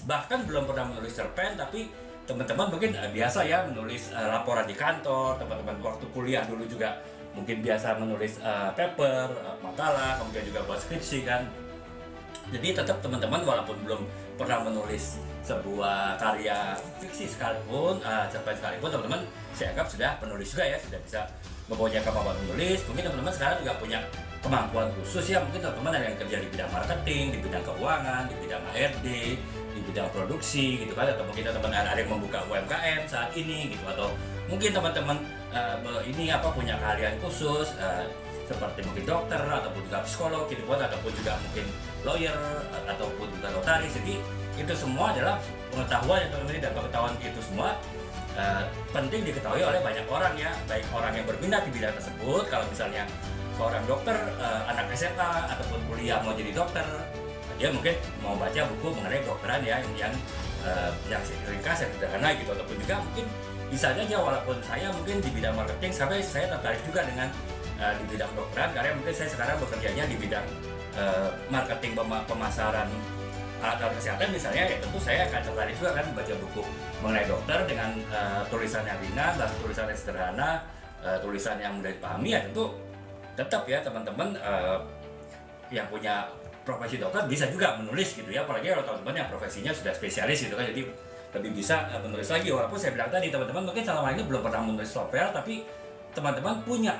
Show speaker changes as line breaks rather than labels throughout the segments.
bahkan belum pernah menulis cerpen, tapi teman-teman mungkin biasa ya menulis laporan di kantor, teman-teman waktu kuliah dulu juga mungkin biasa menulis paper, makalah, kemudian juga buat skripsi kan. Jadi tetap teman-teman walaupun belum pernah menulis sebuah karya fiksi sekalipun, cerpen sekalipun, teman-teman saya anggap sudah penulis juga ya, sudah bisa mempunyai kemampuan menulis. Mungkin teman-teman sekarang juga punya kemampuan khusus ya, mungkin teman-teman ada yang kerja di bidang marketing, di bidang keuangan, di bidang HRD, di bidang produksi gitu kan, atau mungkin teman-teman ada yang membuka UMKM saat ini gitu, atau mungkin teman-teman ini punya keahlian khusus seperti mungkin dokter ataupun juga psikolog gitu kan, ataupun juga mungkin lawyer ataupun juga notaris. Jadi itu semua adalah pengetahuan yang teman-teman, dan pengetahuan itu semua penting diketahui oleh banyak orang ya, baik orang yang berminat di bidang tersebut. Kalau misalnya seorang dokter, anak SMA ataupun kuliah mau jadi dokter, dia mungkin mau baca buku mengenai dokteran ya, yang ringkas, yang sederhana gitu. Ataupun juga mungkin bisa aja walaupun saya mungkin di bidang marketing, sampai saya tertarik juga dengan di bidang dokteran, karena mungkin saya sekarang bekerjanya di bidang marketing pemasaran alat kesehatan misalnya, ya tentu saya akan tertarik juga kan membaca buku mengenai dokter dengan tulisan yang ringan dan tulisan yang sederhana, tulisan yang mudah dipahami. Ya tentu tetap ya teman-teman yang punya profesi dokter bisa juga menulis gitu ya, apalagi kalau teman-teman yang profesinya sudah spesialis gitu kan, jadi lebih bisa menulis lagi. Walaupun saya bilang tadi teman-teman mungkin selama ini belum pernah menulis novel, tapi teman-teman punya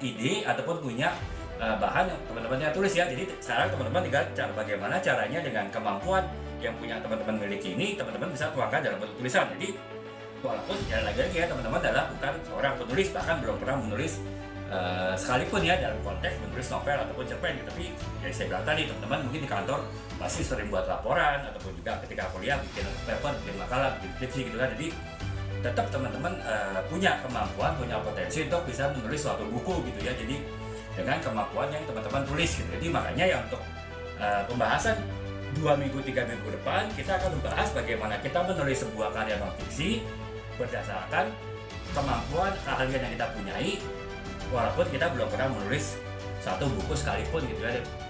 ide ataupun punya bahan yang teman-temannya tulis ya. Jadi sekarang teman-teman tinggal bagaimana caranya dengan kemampuan yang punya teman-teman miliki ini, teman-teman bisa tuangkan dalam bentuk tulisan. Jadi walaupun ya lagi-lagi ya teman-teman adalah bukan seorang penulis, bahkan belum pernah menulis sekalipun ya dalam konteks menulis novel ataupun cerpen gitu. Tapi ya saya bilang tadi, teman-teman mungkin di kantor pasti sering buat laporan, ataupun juga ketika kuliah bikin paper, bikin makalah, bikin skripsi gitu kan. Jadi tetap teman-teman punya kemampuan, punya potensi untuk bisa menulis suatu buku gitu ya. Jadi dengan kemampuan yang teman-teman tulis gitu. Jadi makanya ya untuk pembahasan 2 minggu 3 minggu depan kita akan membahas bagaimana kita menulis sebuah karya non fiksi berdasarkan kemampuan keahlian yang kita punyai, walaupun kita belum pernah menulis satu buku sekalipun gitu ya.